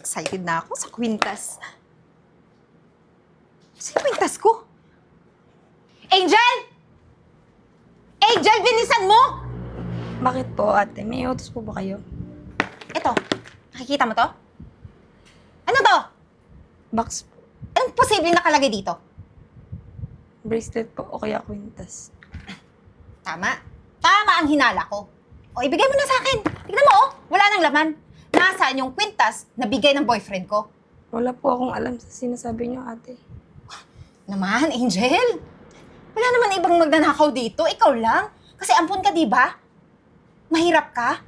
Excited na ako sa kwintas. Sa kwintas ko? Angel! Angel, binisan mo! Bakit po, ate? May utos po ba kayo? Ito, nakikita mo to? Ano to? Box po. Anong posibleng nakalagay dito? Bracelet po o kaya kwintas. Tama. Tama ang hinala ko. O, ibigay mo na sa akin. Tignan mo, oh. Wala nang laman. Nasaan yung kwintas na bigay ng boyfriend ko? Wala po akong alam sa sinasabi niyo, ate. Naman, Angel. Wala naman ibang magnanakaw dito. Ikaw lang. Kasi ampun ka, di ba? Mahirap ka.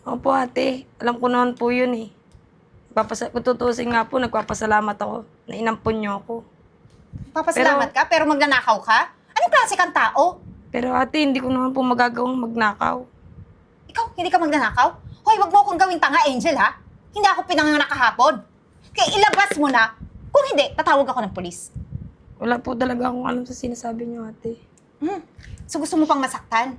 Opo, ate. Alam ko naman po yun eh. Kung tutusin nga po, nagpapasalamat ako na inampun niyo ako. Papasalamat ka, pero magnanakaw ka? Anong klase kang tao? Pero ate, hindi ko naman po magagawang magnakaw. Ikaw, hindi ka magnanakaw? Hoy, wag mo akong gawing tanga, Angel, ha? Hindi ako pinanganak kahapon. Kaya ilabas mo na. Kung hindi, tatawag ako ng polis. Wala po talaga akong alam sa sinasabi niyo, ate. So gusto mo pang masaktan?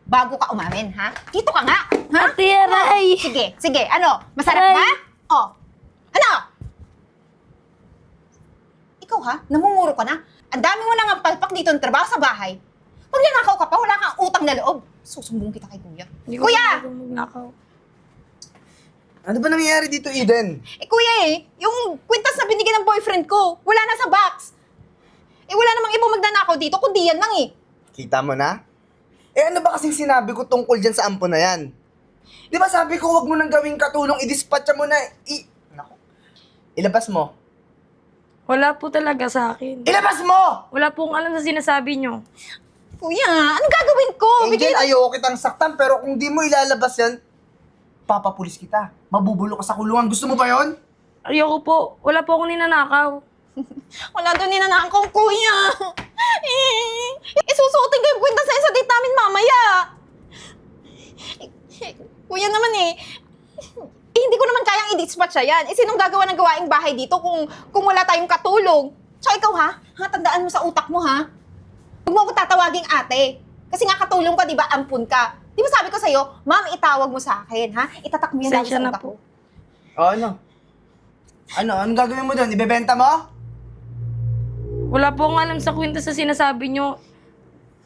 Bago ka umamin, ha? Dito ka nga, ha? Ate, aray! Sige. Ano? Masarap Aray! ba? Oh. Ano? Ikaw, ha? Namumuro ka na? Ang dami mo nang palpak dito ng trabaho sa bahay. Magnanakaw ka pa, wala kang utang na loob. Susumbong kita kay Kuya. Hindi ko Kuya! magagawang magnakaw. Ano ba nangyayari dito, Eden? Kuya yung kwintas na binigyan ng boyfriend ko, wala na sa box. Wala namang ibang magnanakaw dito, kundi yan lang eh. Kita mo na? Ano ba kasing sinabi ko tungkol dyan sa ampo na yan? Di ba sabi ko huwag mo nang gawing katulong, i-dispatcha mo na, Naku. Ilabas mo. Wala po talaga sa akin. Ilabas mo! Wala pong alam sa sinasabi niyo. Kuya, anong gagawin ko? Angel, ayoko kitang saktan, pero kung di mo ilalabas yan, papapulis kita. Mabubulo ka sa kulungan. Gusto mo ba yon? Ayoko po. Wala po akong ninanakaw. Wala doon ninanaan kong kuya. Isusuotin ko yung kwintas na sa date namin mamaya. Kuya naman hindi ko naman kayang i-dispatch yan. Sinong gagawa ng gawaing bahay dito kung wala tayong katulong? Tsaka ikaw ha? Tandaan mo sa utak mo ha? Huwag mo ako tatawaging ate. Kasi nga katulong ka, di ba? Ampun ka. Di ba sabi ko sa'yo, ma'am, itawag mo sa akin, ha? Itatak mo yan lagi Pasensya sa na utak po. ko. Anong gagawin mo doon? Ibebenta mo? Wala po akong alam sa kwintas sa sinasabi niyo.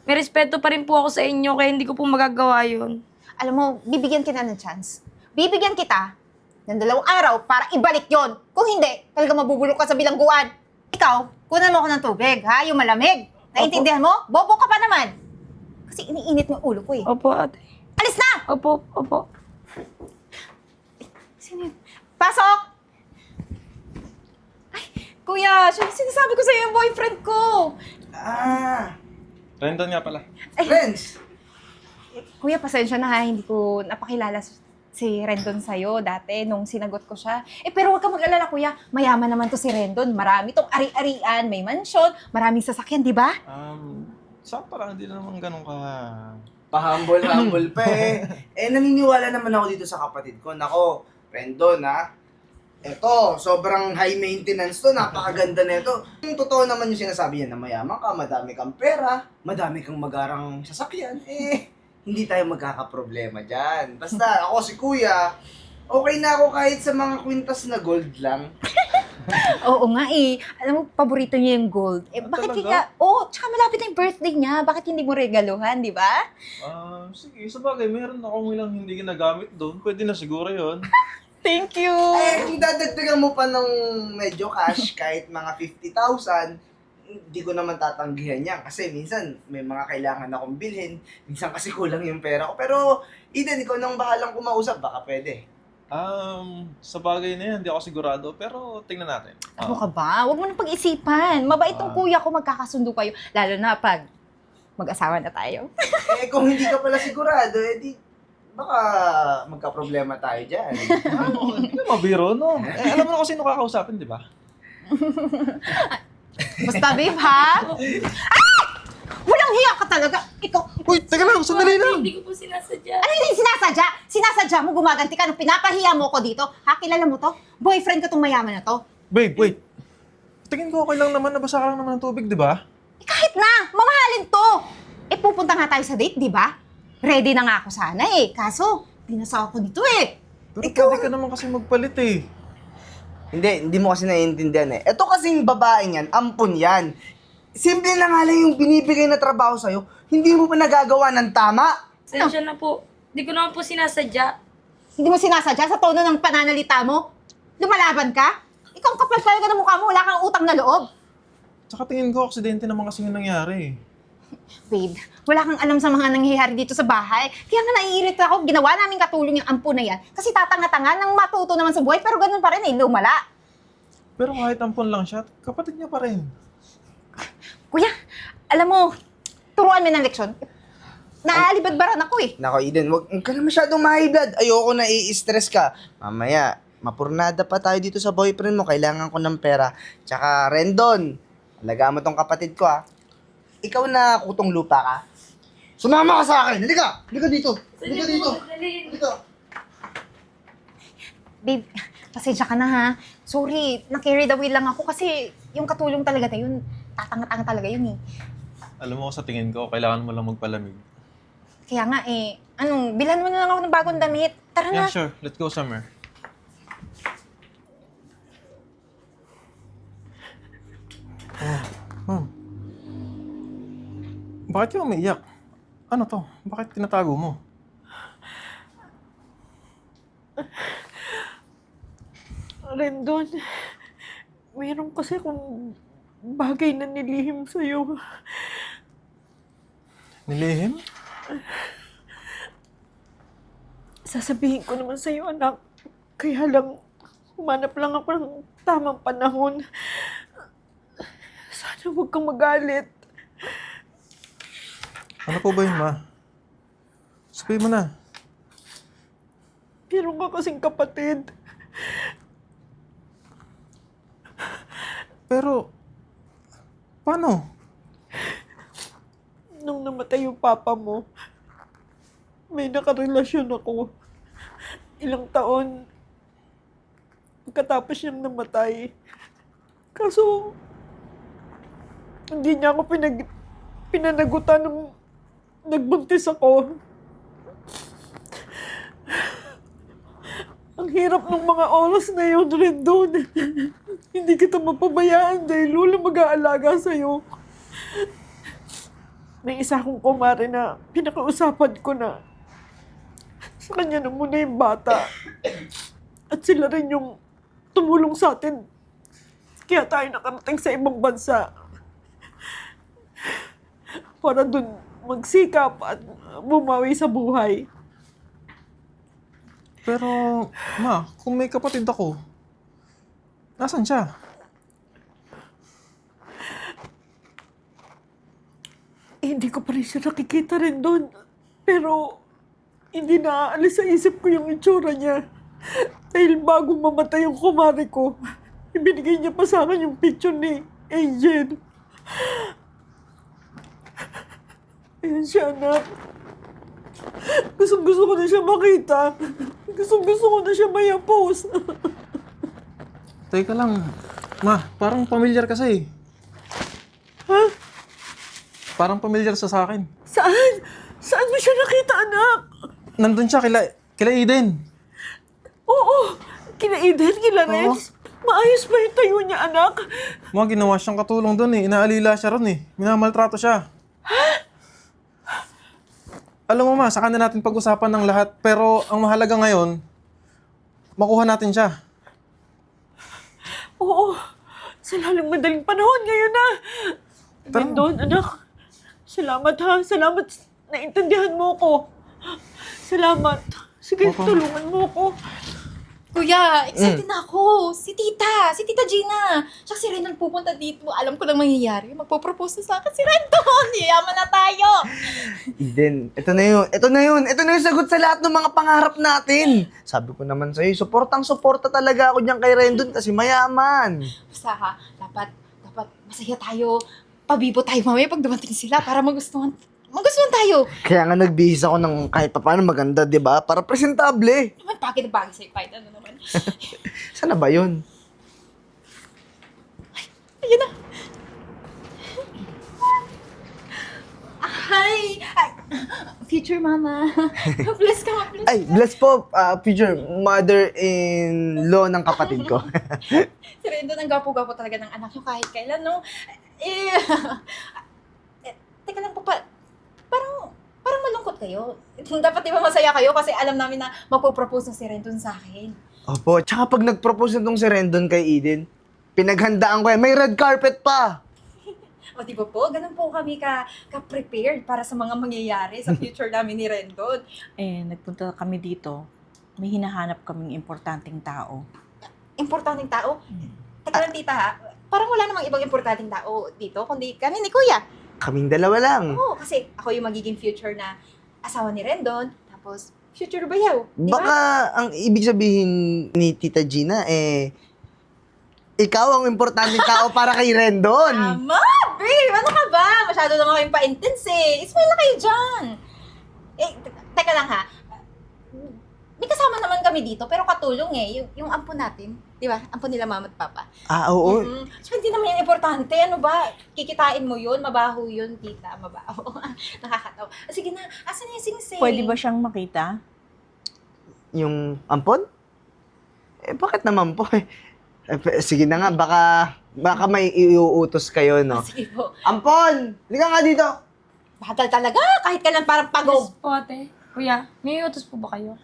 May respeto pa rin po ako sa inyo, kaya hindi ko po magagawa yun. Alam mo, bibigyan kita ng chance. Bibigyan kita ng 2 araw para ibalik yon. Kung hindi, talaga mabubulok ka sa bilangguan. Ikaw, kunan mo ako ng tubig, ha? Yung malamig. Naintindihan mo? Bobo ka pa naman. Kasi iniinit mo yung ulo ko eh. Opo, ate. Alis na! Opo. Sino yun? Pasok! Ay, kuya, siya yung sinasabi ko sa'yo yung boyfriend ko. Rendon nga pala. Friends! Kuya, pasensya na ha, hindi ko napakilala si Rendon sa'yo dati nung sinagot ko siya. Pero huwag ka mag-alala, kuya. Mayaman naman to si Rendon. Marami tong ari-arian, may mansyon, maraming sasakyan, di ba? Sakto lang, hindi na naman ganun ka... Pahambol-hambol pa naniniwala naman ako dito sa kapatid ko. Nako, Rendon ha. Eto, sobrang high maintenance to, napakaganda na ito. Yung totoo naman yung sinasabi niya na mayaman ka, madami kang pera, madami kang magarang sasakyan, hindi tayo magkakaproblema dyan. Basta ako si Kuya, okay na ako kahit sa mga kwintas na gold lang. Oo nga Alam mo, paborito niya yung gold. Bakit hindi talaga? ka... Tsaka malapit na yung birthday niya. Bakit hindi mo regaluhan, di ba? Sige, sabagay, meron akong ilang hindi ginagamit doon. Pwede na siguro yon. Thank you! Kung dadagdagan mo pa ng medyo cash, kahit mga 50,000, hindi ko naman tatanggihan yan. Kasi minsan, may mga kailangan akong bilhin. Minsan kasi kulang yung pera ko. Pero, Eden, ikaw nang bahalang kumausap, baka pwede. Sa bagay na yan, hindi ako sigurado. Pero tingnan natin. Ano ka ba? Huwag mo nang pag-isipan. Mabait tong kuya ko, magkakasundo kayo. Lalo na pag mag-asawa na tayo. Kung hindi ka pala sigurado, di baka magka-problema tayo dyan. Hindi ka mabiro, no? Alam mo na kung sino kakausapin, di ba? Basta, babe, ha? Ah! Walang hiya ka talaga. Ikaw, Uy, teka lang, sandali lang. Hindi ko po sinasadya. ano yung sinasadya? Sinasadya mo, gumaganti ka nung pinapahiya mo ko dito. Ha, kilala mo to? Boyfriend ko tong mayaman na to. Babe, wait. Tingin ko okay lang naman, nabasa ka lang naman ng tubig, di ba? Kahit na, mamahalin to. Pupunta nga tayo sa date, di ba? Ready na nga ako sana Kaso, dinasa ako dito Pero pwede ka naman kasi magpalit eh. Hindi mo kasi naiintindihan eh. Ito kasing babaeng yan, ampun yan. Simple na nga lang yung binibigay na trabaho sa'yo, hindi mo pa nagagawa ng tama. Sensya na po. Di ko naman po sinasadya. Hindi mo sinasadya sa tono ng pananalita mo? Lumalaban ka? Ikaw ang kapal talaga ng mukha mo, wala kang utang na loob. Tsaka tingin ko, aksidente naman kasi yung nangyari. Babe, wala kang alam sa mga nangyayari dito sa bahay. Kaya nga naiirita ako, ginawa namin katulong yung ampo na yan. Kasi tatanga-tanga nang matuto naman sa buhay, pero ganun pa rin eh, lumala. Pero kahit ampon lang siya, kapatid niya pa rin. Kuya, alam mo, turuan mo ng leksyon. Naaalibad-baran ako eh. Nako, Eden, wag ka na masyadong mahiblad. Ayoko na i-stress ka. Mamaya, mapurnada pa tayo dito sa boyfriend mo. Kailangan ko ng pera. Tsaka, Rendon, alagaan mo tong kapatid ko, ha. Ikaw na kutong lupa ka. Sumama ka sa akin. Halika! Halika dito. Halika dito. Halika. Babe, pasensya ka na ha. Sorry, na-carried away lang ako kasi yung katulong talaga na yun, tatanga-tanga talaga yun eh. Alam mo, sa tingin ko, kailangan mo lang magpalamig. Kaya nga eh, bilhan mo na lang ako ng bagong damit. Tara na. Yeah, sure. Let's go, Summer. Ma'am. Bakit ka umiiyak? Ano to? Bakit tinatago mo? Rendon, mayroon kasi akong bagay na nilihim sa'yo. Nilihim? Sasabihin ko naman sa'yo, anak. Kaya lang, humanap lang ako ng tamang panahon. Sana huwag kang magalit. Ano po ba yun, ma? Sabihin mo na. Meron ka kasing kapatid. Pero, paano? Nung namatay yung papa mo, may nakarelasyon ako. Ilang taon, pagkatapos niyang namatay. Kaso, hindi niya ako pinanagutan nung nagbuntis ako. Ang hirap ng mga oras na yun, Rendon. Hindi kita mapabayaan dahil lula mag-aalaga sa'yo. May isa akong kumare na pinakausapan ko na sa kanya na muna yung bata. At sila rin yung tumulong sa atin. Kaya tayo nakarating sa ibang bansa. Para dun magsikap at bumawi sa buhay. Pero, ma, kung may kapatid ako, nasan siya? Hindi ko pa rin siya nakikita rin doon. Pero, hindi naaalis sa isip ko yung itsura niya. Dahil bago mamatay yung kumare ko, ibinigay niya pa sa akin yung picture ni Angel. Ayan siya, anak. Gusto ko na siya makita. Gusto ko na siya mayapos. Teka lang, ma, parang pamilyar kasi. Ha? Parang pamilyar sa akin. Saan? Saan mo siya nakita, anak? Nandun siya kila Eden. Oo, kina Eden, kila Renz. Maayos ba yung tayo niya, anak? Mga ginawa siyang katulong doon eh. Inaalila siya ron eh. Minamaltrato siya. Alam mo ma, saka na natin pag-usapan ng lahat. Pero ang mahalaga ngayon, makuha natin siya. Oo, sa lalong madaling panahon ngayon na. Rendon, anak. Salamat ha. Salamat. Naintindihan mo ko. Salamat. Sige, Opo. tulungan mo ko. Kuya, excited na ako. Si Tita Gina. Siya si Rendon pupunta dito. Alam ko lang mangyayari. Magpo-propose na sa akin si Rendon. Yaman na tayo. Eden, ito na yun. Ito na yung sagot sa lahat ng mga pangarap natin. Sabi ko naman sa'yo, suporta talaga ako diyan kay Rendon kasi mayaman. Basta ha, dapat masaya tayo. Pabibo tayo mamaya pag dumating sila para magustuhan tayo. Kaya nga nagbihis ako ng kahit papaano maganda, di ba? Para presentable. Naman, bagay na bagay sa'yo, kahit ano naman. Sana ba yun? Ayun na. Hi! Ay, future mama. Bless ka, bless. Ay, bless po, future mother-in-law ng kapatid ko. Si Rendon, ang gwapo-gwapo talaga ng anak niyo kahit kailan, no? Teka lang po parang malungkot kayo. Dapat di ba masaya kayo kasi alam namin na magpo-propose na si Rendon sa akin. Opo, tsaka pag nag-propose na tong si Rendon kay Eden, pinaghandaan ko yan. May red carpet pa! O di ba po, ganun po kami ka-prepared para sa mga mangyayari sa future namin ni Rendon. Nagpunta kami dito. May hinahanap kaming importanteng tao. Importanteng tao? Teka lang, tita, ha? Parang wala namang ibang importanteng tao dito, kundi kami ni Kuya. Kaming dalawa lang. Oo, kasi ako yung magiging future na asawa ni Rendon, tapos future bayaw. Di ba? Baka ang ibig sabihin ni Tita Gina, ikaw ang importanteng tao para kay Rendon. Tama, babe! Ano ka ba? Masyado naman kayong pa-intense eh. Ismail na kayo dyan. Teka lang ha. May kasama naman kami dito, pero katulong eh. Yung ampon natin. Di ba? Ampon nila mama at papa. Oo. So, hindi naman yan importante. Ano ba? Kikitain mo yun? Mabaho yun, tita. Mabaho. Nakakatawa. Sige na. Asan na yung sing-sing? Pwede ba siyang makita? Yung ampon? Bakit naman po? Sige na nga, baka may iuutos kayo, no? Sige po. Ampon! Halika nga dito! Bagal talaga. Kahit kailan parang Yes pagod. po, ate. Kuya, may utos po ba kayo?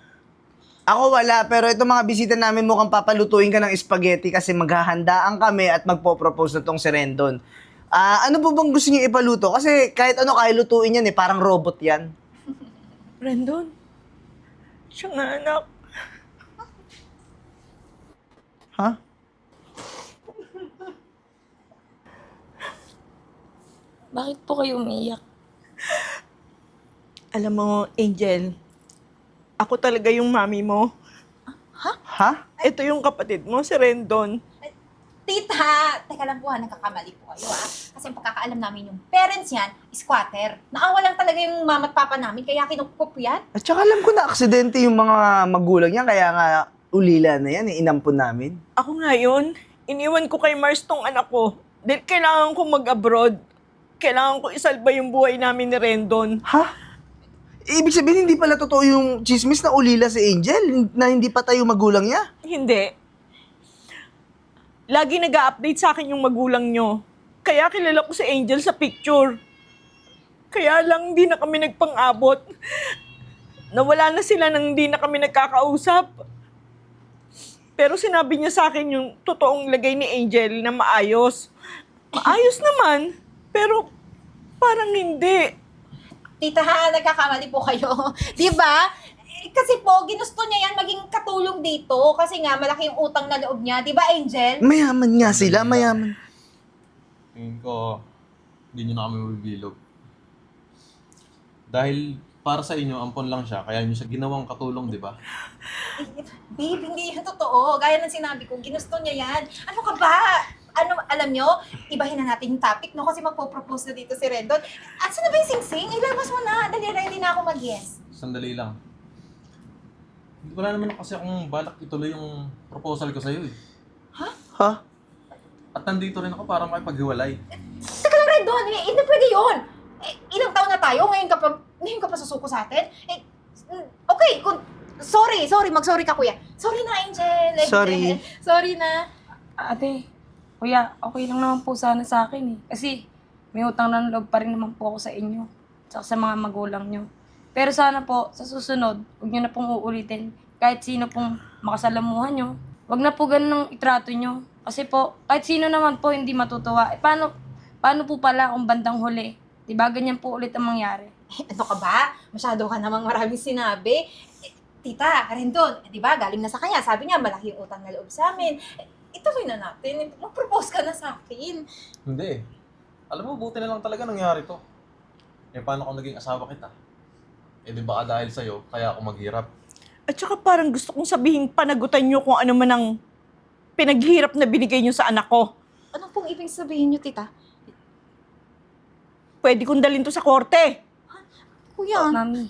Ako wala, pero itong mga bisita namin mukhang papalutuin ka ng spaghetti kasi maghahandaan kami at magpo-propose na tong si Rendon. Ano po bang gusto niyo ipaluto? Kasi kahit ano kaya lutuin yan parang robot yan. Rendon, siya nga anak. Ha? Bakit po kayo umiiyak? Alam mo, Angel, ako talaga yung mami mo. Ha? Ito yung kapatid mo, si Rendon. Tita, teka lang po ha, nagkakamali po kayo ha. Kasi ang pagkakaalam namin yung parents yan, squatter. Naawa lang talaga yung mama at papa namin, kaya kinukup yan. At saka alam ko na aksidente yung mga magulang niya, kaya nga ulila na yan, inampun namin. Ako nga yun, iniwan ko kay Mars tong anak ko. Dahil kailangan ko mag-abroad. Kailangan ko isalba yung buhay namin ni Rendon. Ha? Ibig sabihin, hindi pala totoo yung chismis na ulila si Angel, na hindi pa tayo magulang niya. Hindi. Lagi nag-a-update sa akin yung magulang nyo. Kaya kilala ko si Angel sa picture. Kaya lang hindi na kami nagpang-abot. Nawala na sila nang hindi na kami nagkakausap. Pero sinabi niya sa akin yung totoong lagay ni Angel na maayos. Maayos naman, pero parang hindi. Tita ha, nagkakamali po kayo. Di ba? Kasi po, ginusto niya yan maging katulong dito. Kasi nga, malaki yung utang na loob niya. Di ba, Angel? Mayaman nga sila, mayaman. Tingin ko, hindi nyo na kami mabibilog. Dahil para sa inyo, ampon lang siya, kaya nyo siya ginawang katulong, di ba? Babe, hindi yan totoo. Gaya ng sinabi ko, ginusto niya yan. Ano ka ba? Alam nyo, ibahin na natin yung topic, no? Kasi magpo-propose na dito si Rendon. Asa na ba yung sing-sing? Ilabas mo na. Dali, ready na ako mag-yes. Sandali lang. Wala naman kasi akong balak ituloy yung proposal ko sa'yo eh. Ha? At nandito rin ako para makipaghiwalay. Teka lang, Rendon. Hindi pwede yun. Ilang taon na tayo, ngayon ka pa susuko sa atin? Okay, sorry, mag-sorry ka, kuya. Sorry na, Angel. Sorry. Sorry na. Ate, kuya, okay lang naman po sana sa akin eh. Kasi may utang na loob pa rin naman po ako sa inyo. Tsaka sa mga magulang nyo. Pero sana po, sa susunod, huwag nyo na pong uulitin. Kahit sino pong makasalamuhan nyo. Huwag na po ganun ang itrato nyo. Kasi po, kahit sino naman po hindi matutuwa. Paano po pala kung bandang huli? Diba ganyan po ulit ang mangyari? Ano ka ba? Masyado ka namang maraming sinabi. Tita, Rendon, di ba, galing na sa kanya. Sabi niya, malaki yung utang na loob sa amin. Ituloy na natin. Mag-propose ka na sa akin. Hindi. Alam mo, buti na lang talaga nangyari to. Paano kung naging asawa kita? Di ba dahil sa'yo, kaya ako maghirap. At saka parang gusto kong sabihin, panagutan nyo kung ano man ang pinaghirap na binigay nyo sa anak ko. Ano pong ibig sabihin niyo, tita? Pwede kong dalhin to sa korte. Kuya, Mami,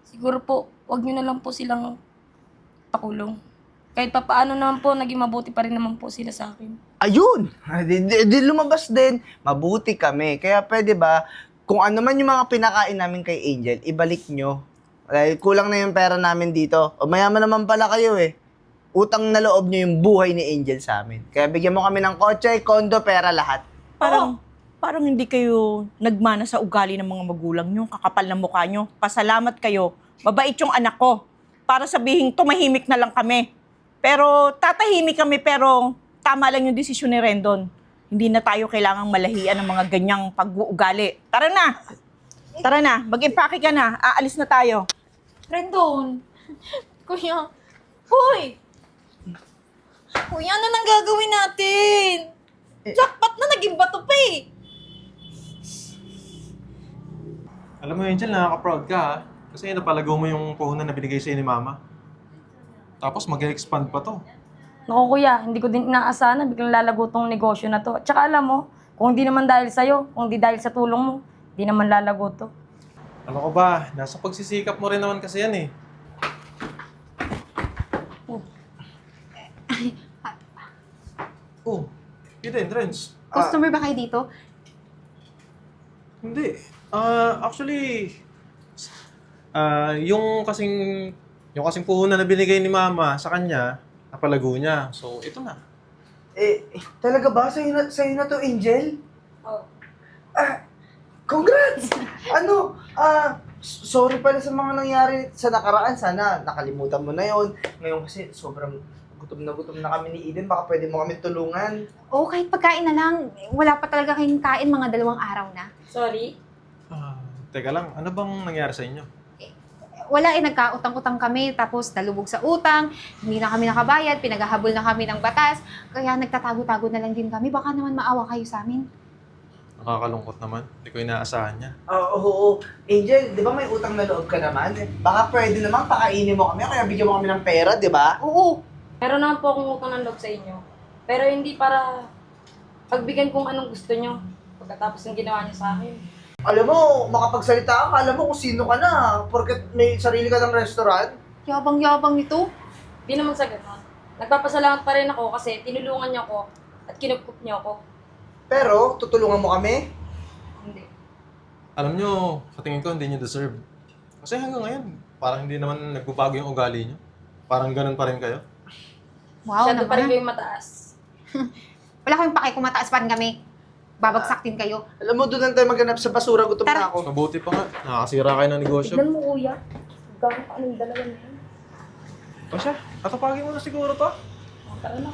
siguro po, huwag nyo na lang po silang pakulong. Kahit papaano naman po, naging mabuti pa rin naman po sila sa akin. Ayun! Di lumabas din. Mabuti kami. Kaya pwede ba, kung ano man yung mga pinakain namin kay Angel, ibalik nyo. Dahil kulang na yung pera namin dito. O mayaman naman pala kayo eh. Utang na loob nyo yung buhay ni Angel sa amin. Kaya bigyan mo kami ng kotse, kondo, pera, lahat. Parang hindi kayo nagmana sa ugali ng mga magulang nyo, kakapal ng mukha nyo. Pasalamat kayo. Mabait yung anak ko. Para sabihin, tumahimik na lang kami. Pero tatahimik kami pero tama lang yung desisyon ni Rendon. Hindi na tayo kailangang malahian ng mga ganyang pag-uugali. Tara na! Tara na, mag-impake ka na. Aalis na tayo. Rendon. Kuya. Hoy! Kuya, ano nang gagawin natin? Jackpot na, naging bato pa eh. Alam mo, Angel, nakaka-proud ka ha. Kasi napalago mo yung puhunan na binigay sa'yo ni Mama. Tapos mag-expand pa to. Naku kuya, hindi ko din inaasahan na biglang lalago tong negosyo na to. At saka alam mo, kung hindi naman dahil sa'yo, kung hindi dahil sa tulong mo, hindi naman lalago to. Ano ka ba? Nasa pagsisikap mo rin naman kasi yan eh. Oh, Eden, Renz. Customer ba kayo dito? Hindi. Actually, yung kasing puhunan na binigay ni Mama sa kanya, napalago niya. So, ito na. Talaga ba? Sa'yo na to, Angel? Oh. Congrats! Sorry pala sa mga nangyari sa nakaraan. Sana nakalimutan mo na yon. Ngayon kasi sobrang gutom na kami ni Eden. Baka pwede mo kami tulungan. Oo, kahit pagkain na lang. Wala pa talaga kayong kain, mga 2 araw na. Sorry? Teka lang, ano bang nangyari sa inyo? Wala eh, nagkautang-utang kami, tapos nalubog sa utang, hindi na kami nakabayad, pinaghahabol na kami ng batas, kaya nagtatago-tago na lang din kami. Baka naman maawa kayo sa amin. Nakakalungkot naman. Hindi ko inaasahan niya. Oo. Angel, di ba may utang na loob ka naman? Baka pwede naman pakainin mo kami, kaya bigyan mo kami ng pera, di ba? Oo. Meron naman po akong utang ng loob sa inyo. Pero hindi para pagbigyan kung anong gusto nyo pagkatapos ng ginawa niyo sa akin. Alam mo, makapagsalita ka, alam mo kung sino ka na. Porket may sarili ka ng restaurant. Yabang-yabang nito. Di naman sa ganun. Nagpapasalamat pa rin ako kasi tinulungan niyo ako at kinukup niyo ako. Pero, tutulungan mo kami? Hindi. Alam nyo, sa tingin ko hindi nyo deserve. Kasi hanggang ngayon, parang hindi naman nagbabago yung ugali nyo. Parang ganun pa rin kayo. Wow Masyado pa rin naman. kayong mataas. Wala kayong pake kung mataas pa rin kami. Babagsak din kayo. Alam mo, doon lang tayo maghanap sa basura. Gutom Tara. na ako. Mabuti pa nga, nakakasira kayo ng negosyo. Tignan mo kuya. Gano'n ka anong dalawa na yun. O siya, tatapagin mo na siguro to. Tara na.